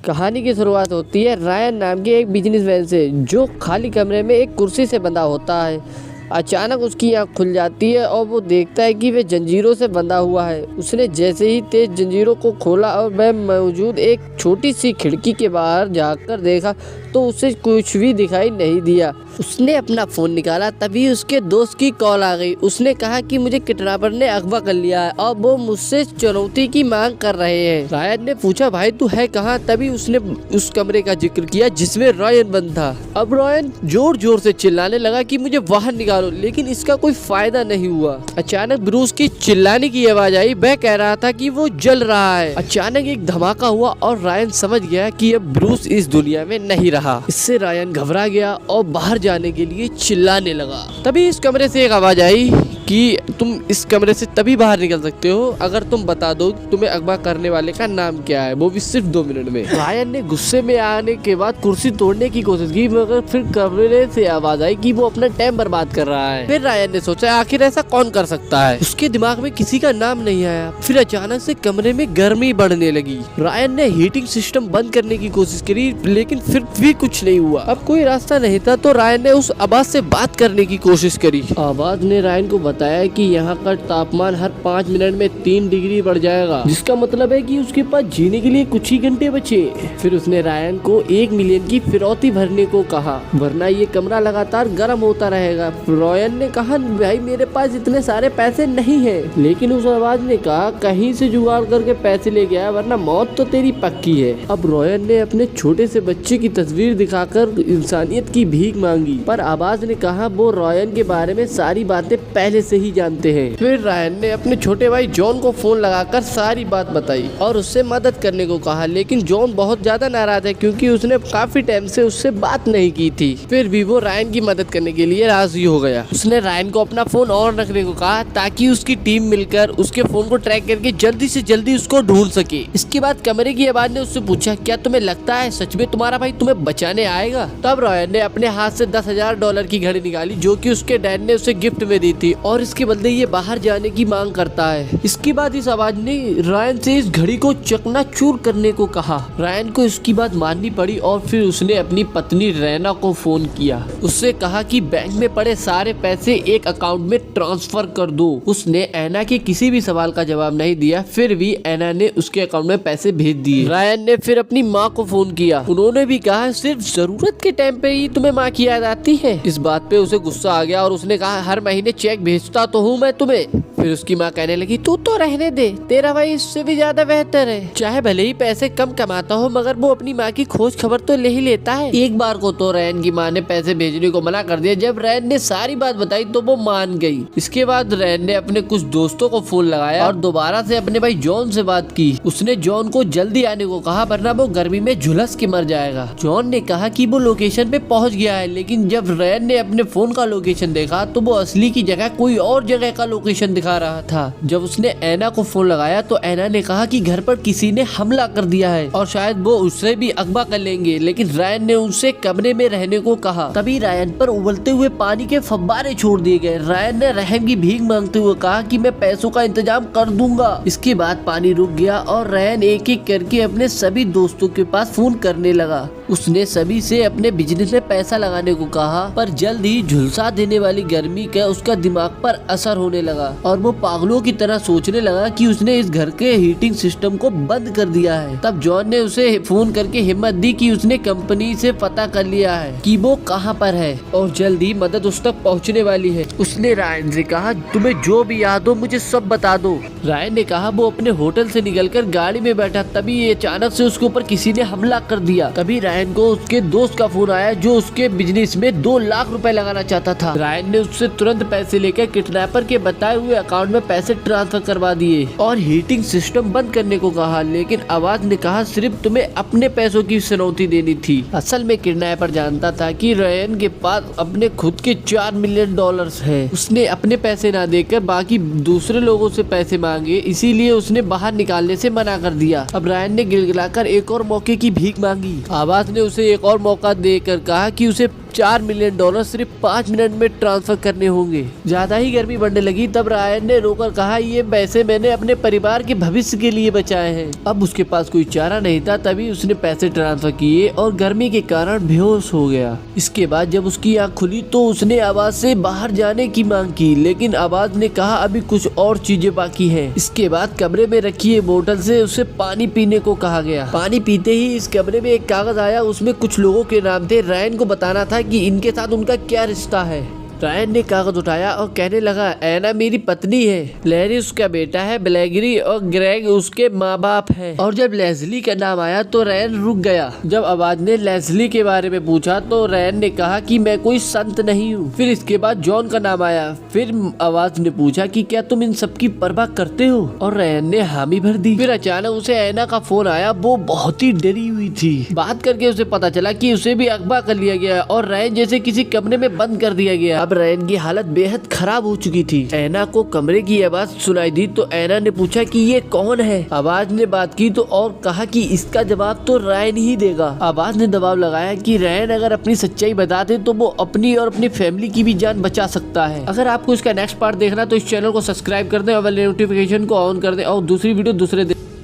कहानी की शुरुआत होती है रायन नाम के एक बिजनेसमैन से, जो खाली कमरे में एक कुर्सी से बंधा होता है। अचानक उसकी आंख खुल जाती है और वो देखता है कि वह जंजीरों से बंधा हुआ है। उसने जैसे ही तेज जंजीरों को खोला और वह मौजूद एक छोटी सी खिड़की के बाहर झांककर देखा तो उसे कुछ भी दिखाई नहीं दिया। उसने अपना फोन निकाला, तभी उसके दोस्त की कॉल आ गई। उसने कहा कि मुझे किडनैपर ने अगवा कर लिया है और वो मुझसे चुनौती की मांग कर रहे हैं। रायन ने पूछा, भाई तू है कहाँ? तभी उसने उस कमरे का जिक्र किया जिसमें रायन बंद था। अब रायन जोर जोर से चिल्लाने लगा कि मुझे बाहर निकालो, लेकिन इसका कोई फायदा नहीं हुआ। अचानक ब्रूस की चिल्लाने की आवाज आई। वह कह रहा था कि वो जल रहा है। अचानक एक धमाका हुआ और रायन समझ गया कि अब ब्रूस इस दुनिया में नहीं रहा। इससे रायन घबरा गया और बाहर जाने के लिए चिल्लाने लगा। तभी इस कमरे से एक आवाज आई कि तुम इस कमरे से तभी बाहर निकल सकते हो अगर तुम बता दो तुम्हें अगवा करने वाले का नाम क्या है, वो भी सिर्फ 2 मिनट में। रायन ने गुस्से में आने के बाद कुर्सी तोड़ने की कोशिश की, मगर फिर कमरे से आवाज आई कि वो अपना टाइम बर्बाद कर रहा है। फिर रायन ने सोचा आखिर ऐसा कौन कर सकता है। उसके दिमाग में किसी का नाम नहीं आया। फिर अचानक से कमरे में गर्मी बढ़ने लगी। रायन ने हीटिंग सिस्टम बंद करने की कोशिश करी, लेकिन फिर भी कुछ नहीं हुआ। अब कोई रास्ता नहीं था तो रायन ने उस आवाज से बात करने की कोशिश करी। आवाज ने रायन को बताया कि यहाँ का तापमान हर 5 मिनट में 3 डिग्री बढ़ जाएगा, जिसका मतलब है कि उसके पास जीने के लिए कुछ ही घंटे बचे। फिर उसने रायन को 1 मिलियन की फिरौती भरने को कहा, वरना ये कमरा लगातार गर्म होता रहेगा। रायन ने कहा, भाई मेरे पास इतने सारे पैसे नहीं है। लेकिन उस आवाज ने कहा, कहीं से जुगाड़ करके पैसे लेके आया, वरना मौत तो तेरी पक्की है। अब रायन ने अपने छोटे से बच्चे की तस्वीर दिखाकर इंसानियत की भीख मांगी, पर आवाज ने कहा वो रायन के बारे में सारी बातें पहले से ही जानते हैं। फिर रायन ने अपने छोटे भाई जॉन को फोन लगाकर सारी बात बताई और उससे मदद करने को कहा, लेकिन जॉन बहुत ज्यादा नाराज है क्योंकि उसने काफी टाइम से उससे बात नहीं की थी। फिर भी वो रायन की मदद करने के लिए राजी हो गया। उसने रायन को अपना फोन ऑन रखने को कहा ताकि उसकी टीम मिलकर उसके फोन को ट्रैक करके जल्दी से जल्दी उसको ढूंढ सके। इसके बाद कमरे की आवाज ने उससे पूछा, क्या तुम्हें लगता है सच में तुम्हारा भाई तुम्हें बचाने आएगा? तब रायन ने अपने हाथ से $10,000 की घड़ी निकाली जो कि उसके डैड ने उसे गिफ्ट में दी थी और इसके बदले ये बाहर जाने की मांग करता है। इसके बाद इस आवाज ने रायन से इस घड़ी को चकनाचूर करने को कहा। रायन को इसकी बात माननी पड़ी और फिर उसने अपनी पत्नी रैना को फोन किया। उससे कहा कि बैंक में पड़े सारे पैसे एक अकाउंट में ट्रांसफर कर दो। उसने ऐना के किसी भी सवाल का जवाब नहीं दिया, फिर भी ऐना ने उसके अकाउंट में पैसे भेज दिए। रायन ने फिर अपनी माँ को फोन किया। उन्होंने भी कहा सिर्फ जरूरत के टाइम पे ही तुम्हें माँ की याद आती है। इस बात पे उसे गुस्सा आ गया और उसने कहा, हर महीने चेक भेजता तो हूँ मैं तुम्हें। फिर उसकी माँ कहने लगी, तू तो रहने दे, तेरा भाई इससे भी ज्यादा बेहतर है। चाहे भले ही पैसे कम कमाता हो, मगर वो अपनी माँ की खोज खबर तो ले ही लेता है। एक बार को तो रैन की माँ ने पैसे भेजने को मना कर दिया। जब रैन ने सारी बात बताई तो वो मान गई। इसके बाद रैन ने अपने कुछ दोस्तों को फोन लगाया और दोबारा से अपने भाई जॉन से बात की। उसने जॉन को जल्दी आने को कहा, वरना वो गर्मी में झुलस के मर जाएगा। जॉन ने कहा कि वो लोकेशन पे पहुंच गया है, लेकिन जब रैन ने अपने फोन का लोकेशन देखा तो वो असली की जगह कोई और जगह का लोकेशन दिखा रहा था। जब उसने ऐना को फोन लगाया तो ऐना ने कहा कि घर पर किसी ने हमला कर दिया है और शायद वो उससे भी अगवा कर लेंगे, लेकिन रायन ने उनसे कमरे में रहने को कहा। तभी रायन पर उबलते हुए पानी के फव्वारे छोड़ दिए गए। रायन ने रहम की भीख मांगते हुए कहा कि मैं पैसों का इंतजाम कर दूंगा। इसके बाद पानी रुक गया और रायन एक एक करके अपने सभी दोस्तों के पास फोन करने लगा। उसने सभी से अपने बिजनेस में पैसा लगाने को कहा, पर जल्द ही झुलसा देने वाली गर्मी का उसका दिमाग पर असर होने लगा और वो पागलों की तरह सोचने लगा कि उसने इस घर के हीटिंग सिस्टम को बंद कर दिया है। तब जॉन ने उसे फोन करके हिम्मत दी कि उसने कंपनी से पता कर लिया है कि वो कहां पर है और जल्द ही मदद उस तक पहुंचने वाली है। उसने रायन से कहा, तुम्हें जो भी याद हो मुझे सब बता दो। रायन ने कहा वो अपने होटल से निकलकर गाड़ी में बैठा, तभी अचानक से उसके ऊपर किसी ने हमला कर दिया। तभी रायन को उसके दोस्त का फोन आया जो उसके बिजनेस में 2 लाख रुपए लगाना चाहता था। रायन ने उससे तुरंत पैसे लेकर किडनैपर के बताए हुए अकाउंट में पैसे ट्रांसफर करवा दिए और हीटिंग सिस्टम बंद करने को कहा, लेकिन आवाज ने कहा सिर्फ तुम्हें अपने पैसों की चुनौती देनी थी। असल में किडनैपर जानता था कि रायन के पास अपने खुद के $4 मिलियन है। उसने अपने पैसे ना देकर बाकी दूसरे लोगों से पैसे मांगे, इसीलिए उसने बाहर निकालने से मना कर दिया। अब रायन ने गिड़गिड़ाकर एक और मौके की भीख मांगी। आवाज ने उसे एक और मौका देकर कहा कि उसे $4 मिलियन सिर्फ 5 मिनट में ट्रांसफर करने होंगे। ज्यादा ही गर्मी बढ़ने लगी तब रायन ने रोकर कहा, ये पैसे मैंने अपने परिवार के भविष्य के लिए बचाए हैं। अब उसके पास कोई चारा नहीं था, तभी उसने पैसे ट्रांसफर किए और गर्मी के कारण बेहोश हो गया। इसके बाद जब उसकी आँख खुली तो उसने आवाज से बाहर जाने की मांग की, लेकिन आवाज ने कहा अभी कुछ और चीजें बाकी हैं। इसके बाद कमरे में रखी बोतल से उसे पानी पीने को कहा गया। पानी पीते ही इस कमरे में एक कागज आया, उसमें कुछ लोगों के नाम थे। रायन को बताना था कि इनके साथ उनका क्या रिश्ता है। रायन ने कागज उठाया और कहने लगा, एना मेरी पत्नी है, लैरी उसका बेटा है, ब्लैगरी और ग्रेग उसके माँ बाप हैं। और जब लेस्ली का नाम आया तो रायन रुक गया। जब आवाज ने लेस्ली के बारे में पूछा तो रायन ने कहा कि मैं कोई संत नहीं हूँ। फिर इसके बाद जॉन का नाम आया। फिर आवाज ने पूछा कि क्या तुम इन सब की परवाह करते हो, और रायन ने हामी भर दी। फिर अचानक उसे एना का फोन आया। वो बहुत ही डरी हुई थी। बात करके उसे पता चला कि उसे भी अगवा कर लिया गया और रायन जैसे किसी कमरे में बंद कर दिया गया। रायन की हालत बेहद खराब हो चुकी थी। एना को कमरे की आवाज सुनाई दी तो एना ने पूछा कि ये कौन है। आवाज ने बात की तो और कहा कि इसका जवाब तो रायन ही देगा। आवाज ने दबाव लगाया कि रायन अगर अपनी सच्चाई बता दे तो वो अपनी और अपनी फैमिली की भी जान बचा सकता है। अगर आपको इसका नेक्स्ट पार्ट देखना तो इस चैनल को सब्सक्राइब कर दें और नोटिफिकेशन को ऑन कर दें और दूसरी वीडियो दूसरे दिन